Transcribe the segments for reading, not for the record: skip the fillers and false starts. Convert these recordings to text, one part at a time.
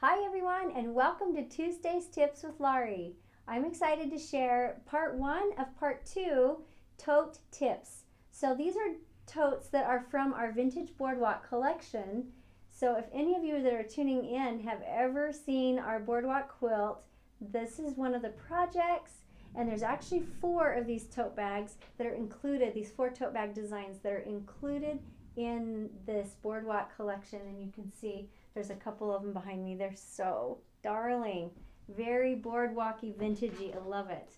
Hi everyone, and welcome to Tuesday's Tips with Lauri. I'm excited to share part 1 of part 2 tote tips. So these are totes that are from our vintage boardwalk collection. So if any of you that are tuning in have ever seen our boardwalk quilt, this is one of the projects, and there's actually 4 of these tote bags that are included, these 4 tote bag designs that are included in this boardwalk collection, and you can see there's a couple of them behind me. They're so darling, very boardwalky, vintagey. I love it.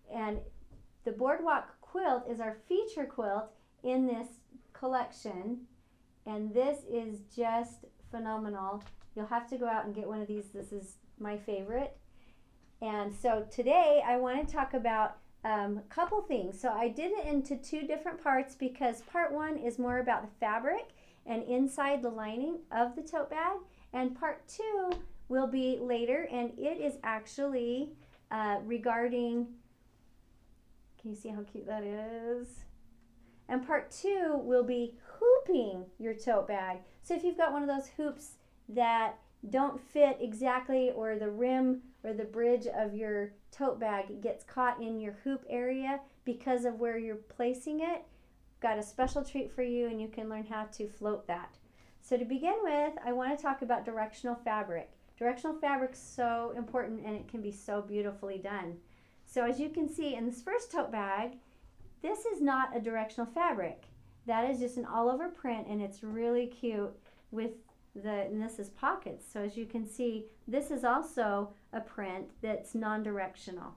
And the boardwalk quilt is our feature quilt in this collection, and this is just phenomenal. You'll have to go out and get one of these. This is my favorite. And so today I want to talk about a couple things. So I did it into 2 different parts because part 1 is more about the fabric and inside the lining of the tote bag, and part 2 will be later, and it is actually regarding, can you see how cute that is? And part 2 will be hooping your tote bag. So if you've got one of those hoops that don't fit exactly, or the rim or the bridge of your tote bag gets caught in your hoop area because of where you're placing it, got a special treat for you, and you can learn how to float that. So to begin with, I want to talk about directional fabric. Directional fabric is so important, and it can be so beautifully done. So as you can see in this first tote bag, this is not a directional fabric. That is just an all-over print, and it's really cute with and this is pockets. So as you can see, this is also a print that's non-directional.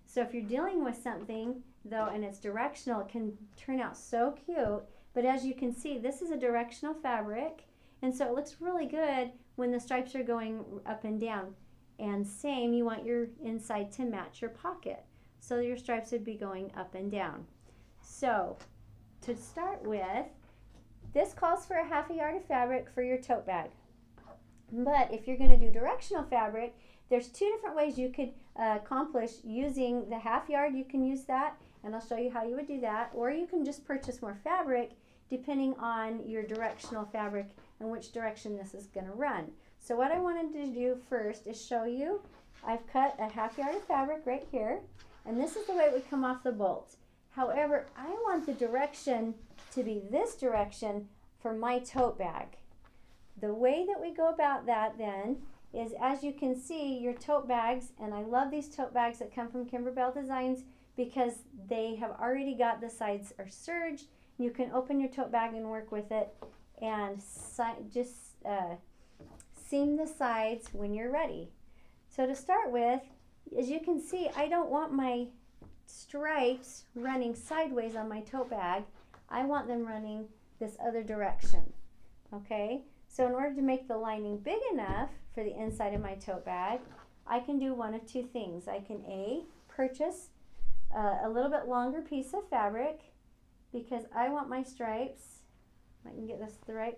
So if you're dealing with something though and it's directional, it can turn out so cute. But as you can see, this is a directional fabric, and so it looks really good when the stripes are going up and down. And same, you want your inside to match your pocket, so your stripes would be going up and down. So to start with, this calls for a ½ yard of fabric for your tote bag. But if you're going to do directional fabric, there's 2 different ways you could accomplish using the ½ yard. You can use that, and I'll show you how you would do that. Or you can just purchase more fabric depending on your directional fabric and which direction this is going to run. So what I wanted to do first is show you, I've cut a ½ yard of fabric right here, and this is the way it would come off the bolt. However, I want the direction to be this direction for my tote bag. The way that we go about that then is, as you can see, your tote bags, and I love these tote bags that come from Kimberbell Designs because they have already got the sides are serged. You can open your tote bag and work with it, and just seam the sides when you're ready. So to start with, as you can see, I don't want my stripes running sideways on my tote bag. I want them running this other direction. Okay, so in order to make the lining big enough for the inside of my tote bag, I can do one of 2 things. I can purchase a little bit longer piece of fabric, because I want my stripes, I can get this right,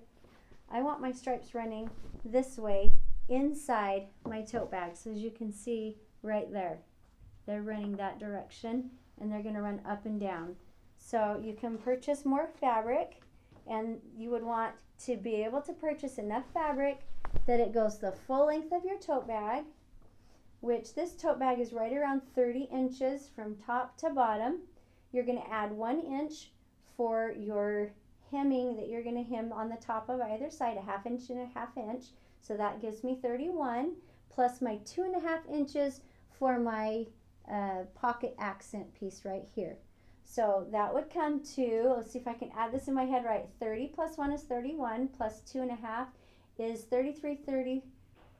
I want my stripes running this way inside my tote bag. So as you can see right there, they're running that direction, and they're going to run up and down. So you can purchase more fabric, and you would want to be able to purchase enough fabric that it goes the full length of your tote bag, which this tote bag is right around 30 inches from top to bottom. You're going to add 1 inch for your hemming that you're going to hem on the top of either side, a ½ inch and a ½ inch. So that gives me 31, plus my 2½ inches for my pocket accent piece right here. So that would come to, let's see if I can add this in my head right, 30 plus 1 is 31, plus 2½ is 33,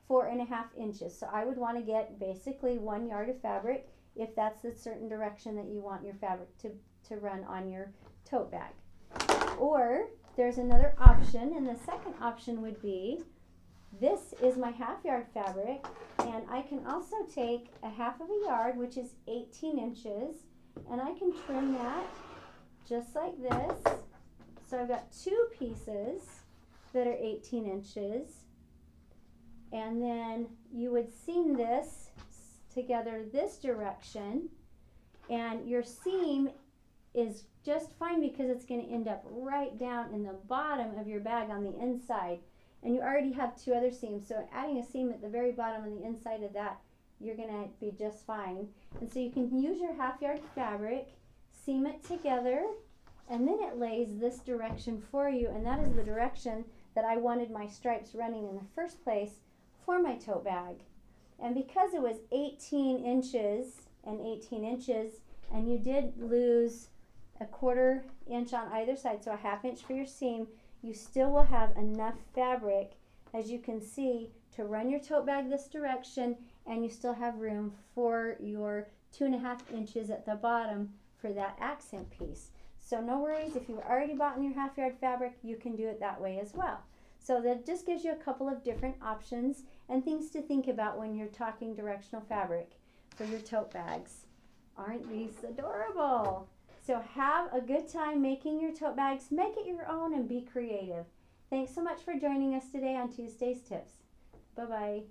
34½ inches. So I would want to get basically 1 yard of fabric if that's the certain direction that you want your fabric to run on your tote bag. Or there's another option, and the second option would be, this is my ½ yard fabric, and I can also take a ½ of a yard, which is 18 inches, and I can trim that just like this. So I've got 2 pieces that are 18 inches, and then you would seam this together this direction, and your seam is just fine because it's going to end up right down in the bottom of your bag on the inside. and you already have 2 other seams. So adding a seam at the very bottom on the inside of that, you're gonna be just fine. And so you can use your 1/2 yard fabric, seam it together, and then it lays this direction for you, and that is the direction that I wanted my stripes running in the first place for my tote bag. And because it was 18 inches and 18 inches, and you did lose a 1/4 inch on either side, so a 1/2 inch for your seam, you still will have enough fabric, as you can see, to run your tote bag this direction, and you still have room for your 2.5 inches at the bottom for that accent piece. So no worries, if you've already bought your 1/2 yard fabric, you can do it that way as well. So that just gives you a couple of different options and things to think about when you're talking directional fabric for your tote bags. Aren't these adorable? So have a good time making your tote bags. Make it your own and be creative. Thanks so much for joining us today on Tuesday's Tips. Bye-bye.